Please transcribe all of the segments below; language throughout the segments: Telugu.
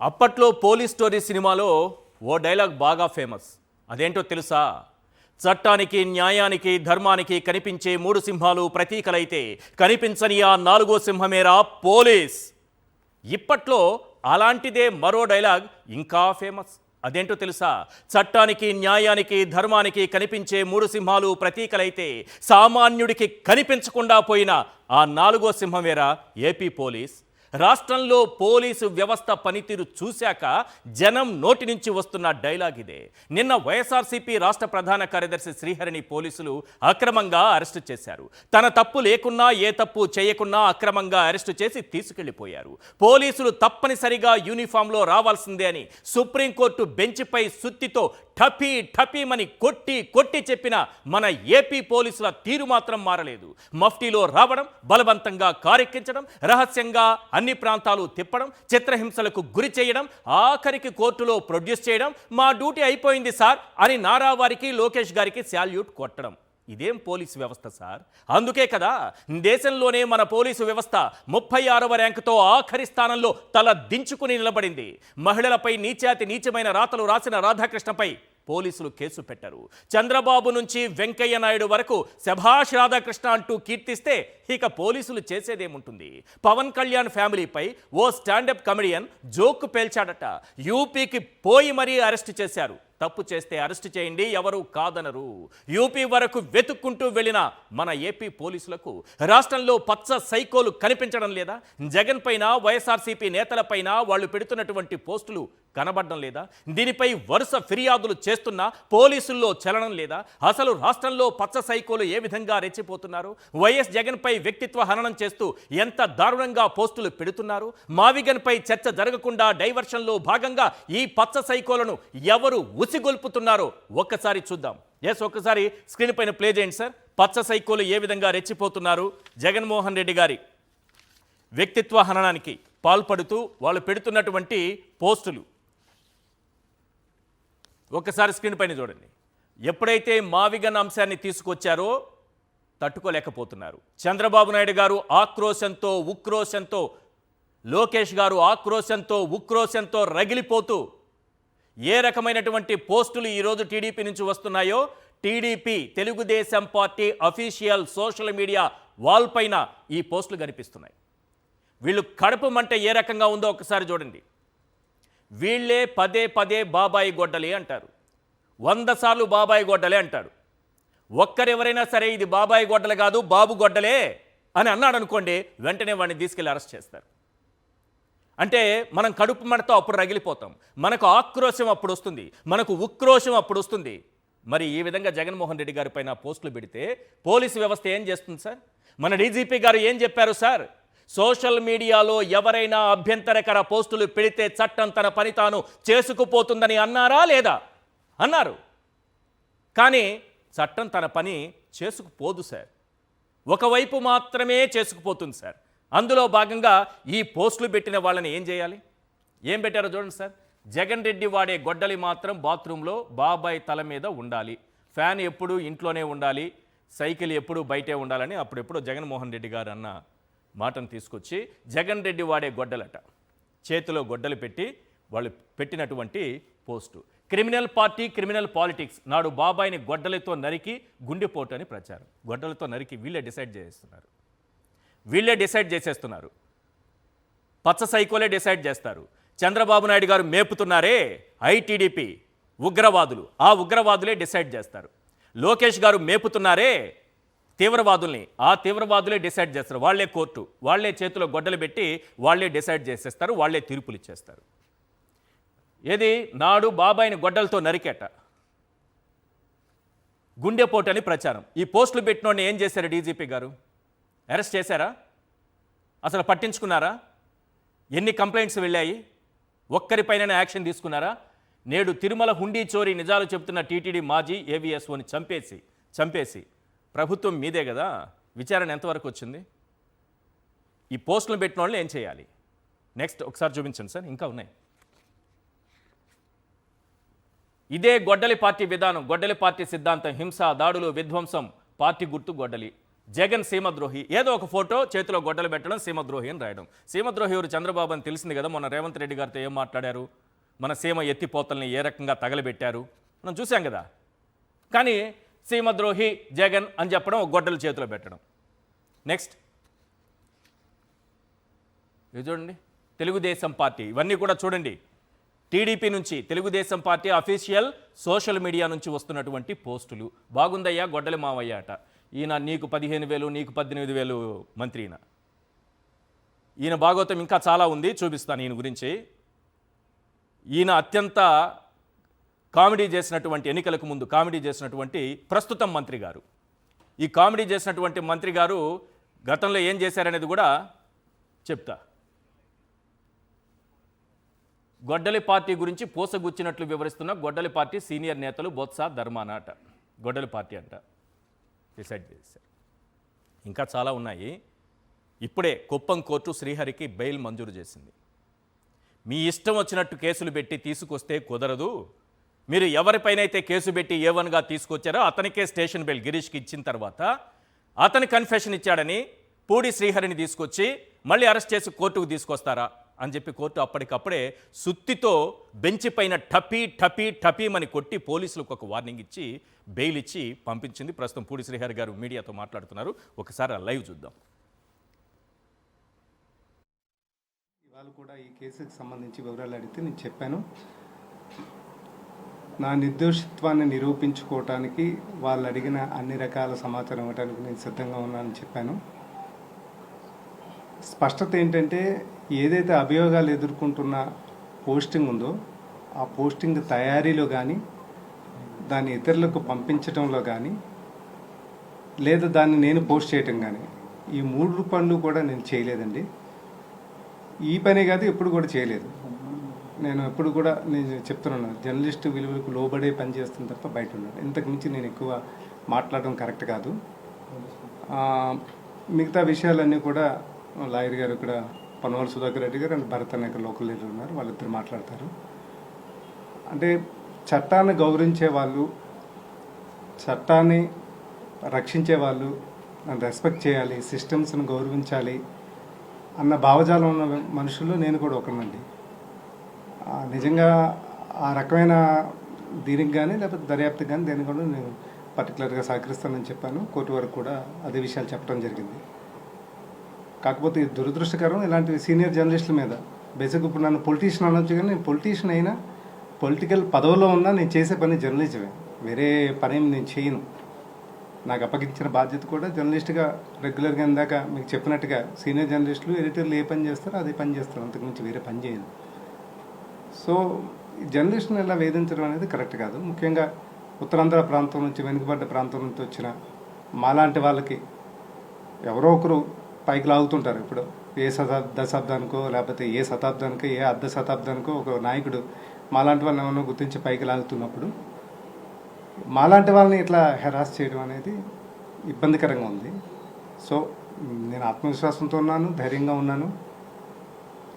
అప్పట్లో పోలీస్ స్టోరీ సినిమాలో ఓ డైలాగ్ బాగా ఫేమస్. అదేంటో తెలుసా? చట్టానికి, న్యాయానికి, ధర్మానికి కనిపించే మూడు సింహాలు ప్రతీకలైతే కనిపించని ఆ నాలుగో సింహమేరా పోలీస్. ఇప్పట్లో అలాంటిదే మరో డైలాగ్ ఇంకా ఫేమస్. అదేంటో తెలుసా? చట్టానికి, న్యాయానికి, ధర్మానికి కనిపించే మూడు సింహాలు ప్రతీకలైతే సామాన్యుడికి కనిపించకుండా పోయిన ఆ నాలుగో సింహమేరా ఏపీ పోలీస్. రాష్ట్రంలో పోలీసు వ్యవస్థ పనితీరు చూశాక జనం నోటి నుంచి వస్తున్న డైలాగ్ ఇదే. నిన్న వైఎస్ఆర్సీపీ రాష్ట్ర ప్రధాన కార్యదర్శి శ్రీహరిని పోలీసులు అక్రమంగా అరెస్టు చేశారు. తన తప్పు లేకున్నా, ఏ తప్పు చేయకున్నా అక్రమంగా అరెస్టు చేసి తీసుకెళ్లిపోయారు. పోలీసులు తప్పనిసరిగా యూనిఫామ్లో రావాల్సిందే అని సుప్రీంకోర్టు బెంచ్పై సుత్తితో ఠపీ ఠపీమని కొట్టి చెప్పిన మన ఏపీ పోలీసుల తీరు మాత్రం మారలేదు. మఫ్టీలో రావడం, బలవంతంగా కారెక్కించడం, రహస్యంగా అన్ని ప్రాంతాలు తిప్పడం, చిత్రహింసలకు గురి చేయడం, ఆఖరికి కోర్టులో ప్రొడ్యూస్ చేయడం, మా డ్యూటీ అయిపోయింది సార్ అని నారావారికి, లోకేష్ గారికి శాల్యూట్ కొట్టడం. ఇదేం పోలీసు వ్యవస్థ సార్? అందుకే కదా దేశంలోనే మన పోలీసు వ్యవస్థ 36వ ర్యాంకుతో ఆఖరి స్థానంలో తల దించుకుని నిలబడింది. మహిళలపై నీచమైన రాతలు రాసిన రాధాకృష్ణపై పోలీసులు కేసు పెట్టారు. చంద్రబాబు నుంచి వెంకయ్య నాయుడు వరకు శభాష్ రాధాకృష్ణ అంటూ కీర్తిస్తే ఇక పోలీసులు చేసేదేముంటుంది? పవన్ కళ్యాణ్ ఫ్యామిలీపై ఓ స్టాండప్ కమెడియన్ జోక్ పేల్చాడట. యూపీకి పోయి మరీ అరెస్ట్ చేశారు. తప్పు చేస్తే అరెస్ట్ చేయండి, ఎవరు కాదనరు. యూపీ వరకు వెతుక్కుంటూ వెళ్ళిన మన ఏపీ పోలీసులకు రాష్ట్రంలో పచ్చ సైకోలు కనిపించడం లేదా? జగన్ పైన, వైఎస్ఆర్సీపీ నేతలపైన వాళ్ళు పెడుతున్నటువంటి పోస్టులు కనబడడం లేదా? దీనిపై వరుస ఫిర్యాదులు చేస్తున్నా పోలీసుల్లో చలనం లేదా? అసలు రాష్ట్రంలో పచ్చ సైకోలు ఏ విధంగా రెచ్చిపోతున్నారు? వైఎస్ జగన్ పై వ్యక్తిత్వ హననం చేస్తూ ఎంత దారుణంగా పోస్టులు పెడుతున్నారు? మావిగన్ పై చర్చ జరగకుండా డైవర్షన్లో భాగంగా ఈ పచ్చ సైకోలను ఎవరు ఉసిగొల్పుతున్నారో ఒక్కసారి చూద్దాం. ఒక్కసారి స్క్రీన్ పైన ప్లే చేయండి సార్. పచ్చ సైకోలు ఏ విధంగా రెచ్చిపోతున్నారు? జగన్మోహన్ రెడ్డి గారి వ్యక్తిత్వ హననానికి పాల్పడుతూ వాళ్ళు పెడుతున్నటువంటి పోస్టులు ఒక్కసారి స్క్రీన్ పైన చూడండి. ఎప్పుడైతే మావిగన్ అంశాన్ని తీసుకొచ్చారో తట్టుకోలేకపోతున్నారు. చంద్రబాబు నాయుడు గారు ఆక్రోశంతో, ఉక్రోశంతో, లోకేష్ గారు ఆక్రోశంతో, ఉక్రోశంతో రగిలిపోతూ ఏ రకమైనటువంటి పోస్టులు ఈరోజు టీడీపీ నుంచి వస్తున్నాయో, TDP Telugu Desam party official social media wall పైన ఈ పోస్టులు కనిపిస్తున్నాయి. వీళ్ళు కడుపు మంట ఏ రకంగా ఉందో ఒకసారి చూడండి. వీళ్ళే పదే పదే బాబాయి గొడ్డలి అంటారు. 100 సార్లు బాబాయి గొడ్డలే అంటాడు. ఒక్కరెవరైనా సరే ఇది బాబాయి గొడ్డలు కాదు, బాబు గొడ్డలే అని అన్నాడు అనుకోండి, వెంటనే వాడిని తీసుకెళ్ళి అరెస్ట్ చేస్తారు. అంటే మనం కడుపు మంటతో అప్పుడు రగిలిపోతాం. మనకు ఆక్రోశం అప్పుడు వస్తుంది, మనకు ఉక్రోశం అప్పుడు వస్తుంది. మరి ఈ విధంగా జగన్మోహన్ రెడ్డి గారి పైన పోస్టులు పెడితే పోలీసు వ్యవస్థ ఏం చేస్తుంది సార్? మన డీజీపీ గారు ఏం చెప్పారు సార్? సోషల్ మీడియాలో ఎవరైనా అభ్యంతరకర పోస్టులు పెడితే చట్టం తన పని తాను చేసుకుపోతుందని అన్నారా లేదా? అన్నారు. కానీ చట్టం తన పని చేసుకుపోదు సార్. ఒకవైపు మాత్రమే చేసుకుపోతుంది సార్. అందులో భాగంగా ఈ పోస్టులు పెట్టిన వాళ్ళని ఏం చేయాలి? ఏం పెట్టారో చూడండి సార్. జగన్ రెడ్డి వాడే గొడ్డలి మాత్రం బాత్రూంలో బాబాయ్ తల మీద ఉండాలి, ఫ్యాన్ ఎప్పుడు ఇంట్లోనే ఉండాలి, సైకిల్ ఎప్పుడు బయటే ఉండాలని అప్పుడెప్పుడు జగన్మోహన్ రెడ్డి గారు అన్న మాటను తీసుకొచ్చి జగన్ రెడ్డి వాడే గొడ్డలట. చేతిలో గొడ్డలు పెట్టి వాళ్ళు పెట్టినటువంటి post. Criminal party, criminal politics. నాడు బాబాయిని గొడ్డలతో నరికి గుండెపోటు అని ప్రచారం. గొడ్డలతో నరికి వీళ్ళే డిసైడ్ చేసేస్తున్నారు. పచ్చ సైకోలే డిసైడ్ చేస్తారు. చంద్రబాబు నాయుడు గారు మేపుతున్నారే ఐటీడీపీ ఉగ్రవాదులు, ఆ ఉగ్రవాదులే డిసైడ్ చేస్తారు. లోకేష్ గారు మేపుతున్నారే తీవ్రవాదుల్ని, ఆ తీవ్రవాదులే డిసైడ్ చేస్తారు. వాళ్లే కోర్టు, వాళ్లే చేతిలో గొడ్డలు పెట్టి వాళ్లే డిసైడ్ చేసేస్తారు, వాళ్లే తీర్పులు ఇచ్చేస్తారు. ఏది నాడు బాబాయిని గొడ్డలతో నరికేట, గుండెపోటు అని ప్రచారం. ఈ పోస్టులు పెట్టినోడిని ఏం చేశారు డీజీపీ గారు? అరెస్ట్ చేశారా? అసలు పట్టించుకున్నారా? ఎన్ని కంప్లైంట్స్ వెళ్ళాయి? ఒక్కరిపైన యాక్షన్ తీసుకున్నారా? నేడు తిరుమల హుండీ చోరీ నిజాలు చెబుతున్న టీటీడీ మాజీ ఏవీఎస్ఓని చంపేసి ప్రభుత్వం మీదే కదా, విచారణ ఎంతవరకు వచ్చింది? ఈ పోస్టులు పెట్టిన వాళ్ళని ఏం చేయాలి? నెక్స్ట్ ఒకసారి చూపించండి సార్, ఇంకా ఉన్నాయి. ఇదే గొడ్డలి పార్టీ విధానం, గొడ్డలి పార్టీ సిద్ధాంతం. హింస, దాడులు, విధ్వంసం. పార్టీ గుర్తు గొడ్డలి. జగన్ సీమద్రోహి, ఏదో ఒక ఫోటో చేతిలో గొడ్డలు పెట్టడం, సీమద్రోహి అని రాయడం. సీమద్రోహి ఎవరు? చంద్రబాబు అని తెలిసింది కదా. మొన్న రేవంత్ రెడ్డి గారితో ఏం మాట్లాడారు, మన సీమ ఎత్తిపోతల్ని ఏ రకంగా తగలబెట్టారు మనం చూసాం కదా. కానీ సీమద్రోహి జగన్ అని చెప్పడం, ఒక గొడ్డలు చేతిలో పెట్టడం. నెక్స్ట్ ఇది చూడండి, తెలుగుదేశం పార్టీ, ఇవన్నీ కూడా చూడండి. టీడీపీ నుంచి Telugu Desam party official social media నుంచి వస్తున్నటువంటి పోస్టులు. బాగుందయ్యా గొడ్డలి మావయ్య అట. ఈయన నీకు 15,000, నీకు 18,000 మంత్రి. ఈయన భాగవతం ఇంకా చాలా ఉంది, చూపిస్తాను ఈయన గురించి. ఈయన అత్యంత కామెడీ చేసినటువంటి, ఎన్నికలకు ముందు కామెడీ చేసినటువంటి ప్రస్తుతం మంత్రి గారు. ఈ కామెడీ చేసినటువంటి మంత్రి గారు గతంలో ఏం చేశారనేది కూడా చెప్తా. గొడ్డలి పార్టీ గురించి పోసగుచ్చినట్లు వివరిస్తున్న గొడ్డలి పార్టీ సీనియర్ నేతలు బొత్స ధర్మాన అట. గొడ్డలి పార్టీ అంట డిసైడ్ చేశారు. ఇంకా చాలా ఉన్నాయి. ఇప్పుడే కుప్పం కోర్టు శ్రీహరికి బెయిల్ మంజూరు చేసింది. మీ ఇష్టం వచ్చినట్టు కేసులు పెట్టి తీసుకొస్తే కుదరదు. మీరు ఎవరిపైనైతే కేసు పెట్టి ఏవన్గా తీసుకొచ్చారో అతనికే స్టేషన్ బెయిల్ గిరీష్కి ఇచ్చిన తర్వాత అతని కన్ఫెషన్ ఇచ్చాడని పూడి శ్రీహరిని తీసుకొచ్చి మళ్ళీ అరెస్ట్ చేసి కోర్టుకు తీసుకొస్తారా అని చెప్పి కోర్టు అప్పటికప్పుడే సుత్తితో బెంచ్ పైన టపీ టపీ టపీమని కొట్టి పోలీసులకు ఒక వార్నింగ్ ఇచ్చి బెయిల్ ఇచ్చి పంపించింది. ప్రస్తుతం పూడి శ్రీహరి గారు మీడియాతో మాట్లాడుతున్నారు. ఒకసారి ఆ లైవ్ చూద్దాం. ఇవాళ కూడా ఈ కేసుకి సంబంధించి వివరాలు అడిగితే నేను చెప్పాను, నా నిర్దోషిత్వాన్ని నిరూపించుకోవటానికి వాళ్ళు అడిగిన అన్ని రకాల సమాచారం ఇవ్వడానికి నేను సిద్ధంగా ఉన్నానని చెప్పాను. స్పష్టత ఏంటంటే, ఏదైతే అభియోగాలు ఎదుర్కొంటున్న పోస్టింగ్ ఉందో ఆ పోస్టింగ్ తయారీలో కానీ, దాన్ని ఇతరులకు పంపించడంలో కానీ, లేదా దాన్ని నేను పోస్ట్ చేయటం కానీ, ఈ 3 పనులు కూడా నేను చేయలేదండి. ఈ పనే కాదు, ఎప్పుడు కూడా చేయలేదు. నేను ఎప్పుడు కూడా నేను చెప్తున్నాను, జర్నలిస్టు విలువలకు లోబడే పని చేస్తున్న తప్ప బయట ఉన్నాను. ఇంతకు మించి నేను ఎక్కువ మాట్లాడడం కరెక్ట్ కాదు. మిగతా విషయాలన్నీ కూడా లాయర్ గారు ఇక్కడ పనవల్ సుధాకర్ రెడ్డి గారు అండ్ భరత్ అనే లోకల్ లీడర్ ఉన్నారు, వాళ్ళిద్దరు మాట్లాడతారు. అంటే చట్టాన్ని గౌరవించే వాళ్ళు, చట్టాన్ని రక్షించే వాళ్ళు, రెస్పెక్ట్ చేయాలి, సిస్టమ్స్ని గౌరవించాలి అన్న భావజాలం ఉన్న మనుషుల్లో నేను కూడా ఒకనండి. నిజంగా ఆ రకమైన దీనికి కానీ లేకపోతే దర్యాప్తుకి కానీ దేనికి కూడా నేను పర్టికులర్గా సహకరిస్తానని చెప్పాను. కోర్టు వరకు కూడా అదే విషయాలు చెప్పడం జరిగింది. కాకపోతే ఇది దురదృష్టకరం, ఇలాంటి సీనియర్ జర్నలిస్టుల మీద. బేసిక్ ఇప్పుడు నన్ను పొలిటీషియన్ అనొచ్చు, కానీ నేను పొలిటీషియన్ అయినా, పొలిటికల్ పదవిలో ఉన్నా నేను చేసే పని జర్నలిజమే, వేరే పని నేను చేయను. నాకు అప్పగించిన బాధ్యత కూడా జర్నలిస్ట్గా రెగ్యులర్గా ఇందాక మీకు చెప్పినట్టుగా సీనియర్ జర్నలిస్టులు ఎడిటర్లు ఏ పని చేస్తారో అదే పని చేస్తారు, అంతకుమించి వేరే పని చేయను. సో జర్నలిస్టుని ఇలా వేధించడం అనేది కరెక్ట్ కాదు. ముఖ్యంగా ఉత్తరాంధ్ర ప్రాంతం నుంచి, వెనుకబడ్డ ప్రాంతం నుంచి వచ్చిన మాలాంటి వాళ్ళకి ఎవరో ఒకరు పైకి లాగుతుంటారు. ఇప్పుడు ఏ దశాబ్దానికో లేకపోతే ఏ శతాబ్దానికో ఏ అర్ధ శతాబ్దానికో ఒక నాయకుడు మాలాంటి వాళ్ళని ఏమన్నా గుర్తించి పైకి లాగుతున్నప్పుడు మాలాంటి వాళ్ళని ఇట్లా హెరాస్ చేయడం అనేది ఇబ్బందికరంగా ఉంది. సో నేను ఆత్మవిశ్వాసంతో ఉన్నాను, ధైర్యంగా ఉన్నాను.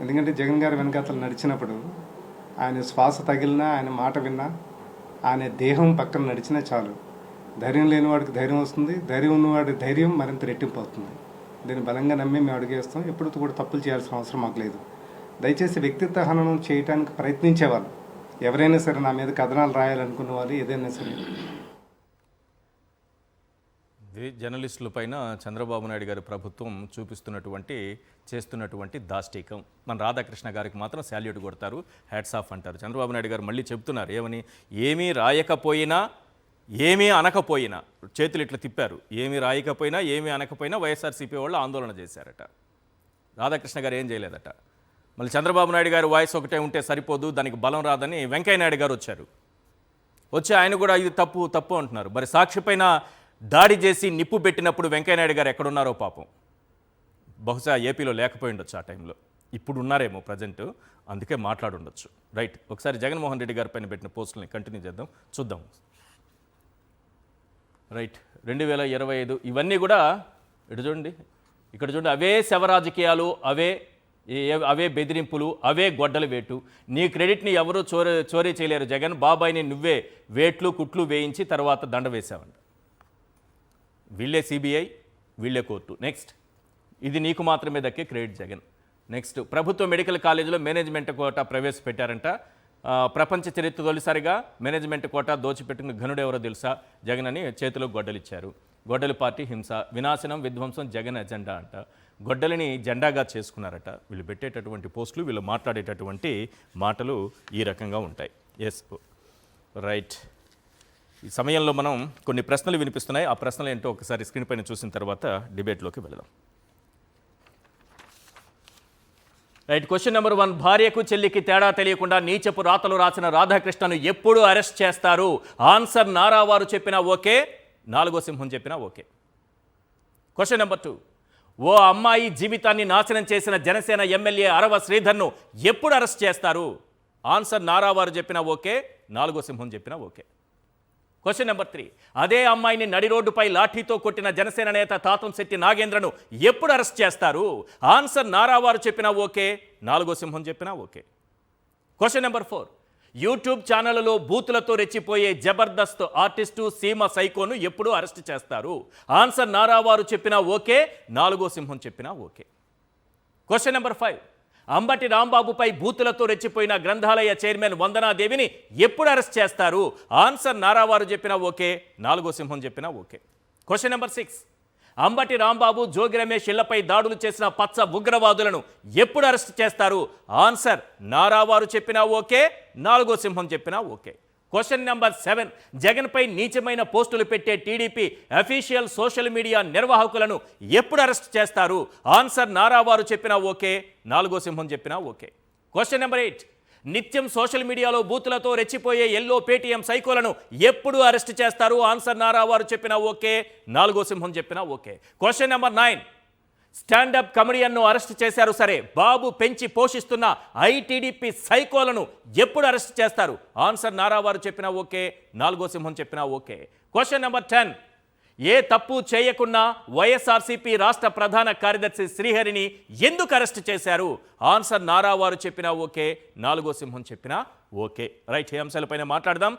ఎందుకంటే జగన్ గారి వెనకాతలు నడిచినప్పుడు ఆయన శ్వాస తగిలినా, ఆయన మాట విన్నా, ఆయన దేహం పక్కన నడిచినా చాలు. ధైర్యం లేనివాడికి ధైర్యం వస్తుంది, ధైర్యం ఉన్నవాడి ధైర్యం మరింత రెట్టింపు అవుతుంది. దీన్ని బలంగా నమ్మి మేము అడిగేస్తాం. ఎప్పుడు కూడా తప్పులు చేయాల్సిన అవసరం మాకు లేదు. దయచేసి వ్యక్తిత్వ హననం చేయడానికి ప్రయత్నించేవాళ్ళు ఎవరైనా సరే, నా మీద కథనాలు రాయాలనుకున్న వాళ్ళు ఏదైనా సరే, జర్నలిస్టుల పైన చంద్రబాబు నాయుడు గారి ప్రభుత్వం చేస్తున్నటువంటి దాష్టీకం. మన రాధాకృష్ణ గారికి మాత్రం శాల్యూట్ కొడతారు, హ్యాట్స్ ఆఫ్ అంటారు. చంద్రబాబు నాయుడు గారు మళ్ళీ చెప్తున్నారు ఏమని, ఏమీ రాయకపోయినా ఏమీ అనకపోయినా, చేతులు ఇట్లా తిప్పారు, ఏమీ రాయకపోయినా ఏమీ అనకపోయినా వైఎస్ఆర్సీపీ వాళ్ళు ఆందోళన చేశారట. రాధాకృష్ణ గారు ఏం చేయలేదట. మళ్ళీ చంద్రబాబు నాయుడు గారు వాయిస్ ఒకటే ఉంటే సరిపోదు, దానికి బలం రాదని వెంకయ్య నాయుడు గారు వచ్చి ఆయన కూడా ఇది తప్పు అంటున్నారు. మరి సాక్షి పైన దాడి చేసి నిప్పు పెట్టినప్పుడు వెంకయ్యనాయుడు గారు ఎక్కడున్నారో పాపం, బహుశా ఏపీలో లేకపోయి ఉండొచ్చు ఆ టైంలో. ఇప్పుడు ఉన్నారేమో ప్రజెంట్, అందుకే మాట్లాడుండొచ్చు. రైట్, ఒకసారి జగన్మోహన్ రెడ్డి గారి పైన పెట్టిన పోస్టులని కంటిన్యూ చూద్దాం. రైట్, 2025 ఇవన్నీ కూడా ఇటు చూడండి, ఇక్కడ చూడండి, అవే శవ రాజకీయాలు, అవే బెదిరింపులు, అవే గొడ్డల వేటు. నీ క్రెడిట్ని ఎవరూ చోరీ చేయలేరు జగన్, బాబాయిని నువ్వే వేట్లు కుట్లు వేయించి తర్వాత దండ వేశావంట. వీళ్ళే సిబిఐ, వీళ్ళే కోర్టు. నెక్స్ట్, ఇది నీకు మాత్రమే దక్కే క్రెడిట్ జగన్. నెక్స్ట్, ప్రభుత్వ మెడికల్ కాలేజీలో మేనేజ్మెంట్ కోటా ప్రవేశపెట్టారంట. ప్రపంచ చరిత్ర తొలిసారిగా మేనేజ్మెంట్ కోటా దోచిపెట్టిన ఘనుడు ఎవరో తెలుసా? జగన్ అని చేతిలో గొడ్డలిచ్చారు. గొడ్డలి పార్టీ హింస, వినాశనం, విధ్వంసం జగన్ ఎజెండా అంట. గొడ్డలిని జెండాగా చేసుకున్నారట. వీళ్ళు పెట్టేటటువంటి పోస్టులు, వీళ్ళు మాట్లాడేటటువంటి మాటలు ఈ రకంగా ఉంటాయి. Yes, right. ఈ సమయంలో మనం కొన్ని ప్రశ్నలు వినిపిస్తున్నాయి. ఆ ప్రశ్నలు ఏంటో ఒకసారి స్క్రీన్ పైన చూసిన తర్వాత డిబేట్లోకి వెళదాం. Right, question number 1. భార్యకు చెల్లికి తేడా తెలియకుండా నీచపు రాతలు రాసిన రాధాకృష్ణను ఎప్పుడు అరెస్ట్ చేస్తారు? ఆన్సర్ నారావారు చెప్పినా ఓకే, 4వ సింహం చెప్పినా ఓకే. Question number 2. ఓ అమ్మాయి జీవితాన్ని నాశనం చేసిన జనసేన ఎమ్మెల్యే అరవ శ్రీధర్ను ఎప్పుడు అరెస్ట్ చేస్తారు? ఆన్సర్ నారావారు చెప్పినా ఓకే, 4వ సింహం చెప్పినా ఓకే. Question number 3. అదే అమ్మాయిని నడి రోడ్డుపై లాఠీతో కొట్టిన జనసేన నేత తాతంశెట్టి నాగేంద్రను ఎప్పుడు అరెస్ట్ చేస్తారు? ఆన్సర్ నారావారు చెప్పినా ఓకే, 4వ సింహం చెప్పినా ఓకే. Question number 4. యూట్యూబ్ ఛానళ్లలో బూతులతో రెచ్చిపోయే జబర్దస్త్ ఆర్టిస్టు సీమ సైకోను ఎప్పుడు అరెస్ట్ చేస్తారు? ఆన్సర్ నారావారు చెప్పినా ఓకే, 4వ సింహం చెప్పినా ఓకే. Question number 5. అంబటి రాంబాబుపై బూతులతో రెచ్చిపోయిన గ్రంథాలయ చైర్మన్ వందనాదేవిని ఎప్పుడు అరెస్ట్ చేస్తారు? ఆన్సర్ నారావారు చెప్పినా ఓకే, 4వ సింహం చెప్పినా okay. Question number 6. Ambati Rambabu, Jogi Ramesh ఇళ్లపై దాడులు చేసిన పచ్చ ఉగ్రవాదులను ఎప్పుడు అరెస్ట్ చేస్తారు? ఆన్సర్ నారావారు చెప్పినా ఓకే, 4వ సింహం చెప్పినా ఓకే. Question number 7. జగన్పై నీచమైన పోస్టులు పెట్టే టీడీపీ అఫీషియల్ సోషల్ మీడియా నిర్వాహకులను ఎప్పుడు అరెస్ట్ చేస్తారు? ఆన్సర్ నారావారు చెప్పినా ఓకే, 4వ సింహం చెప్పినా ఓకే. Question number 8. నిత్యం సోషల్ మీడియాలో బూతులతో రెచ్చిపోయే ఎల్లో పేటీఎం సైకోలను ఎప్పుడు అరెస్ట్ చేస్తారు? ఆన్సర్ నారావారు చెప్పినా ఓకే, 4వ సింహం చెప్పినా ఓకే. Question number 9. స్టాండప్ కమెడియన్ను అరెస్ట్ చేశారు సరే, బాబు పెంచి పోషిస్తున్న ఐటీడీపీ సైకోలను ఎప్పుడు అరెస్ట్ చేస్తారు? ఆన్సర్ నారావారు చెప్పినా ఓకే, 4వ సింహం చెప్పినా ఓకే. Question number 10. ఏ తప్పు చేయకున్నా వైఎస్ఆర్సీపీ రాష్ట్ర ప్రధాన కార్యదర్శి శ్రీహరిని ఎందుకు అరెస్ట్ చేశారు? ఆన్సర్ నారావారు చెప్పినా ఓకే, 4వ సింహం చెప్పినా ఓకే. రైట్, ఈ అంశాలపైన మాట్లాడదాం.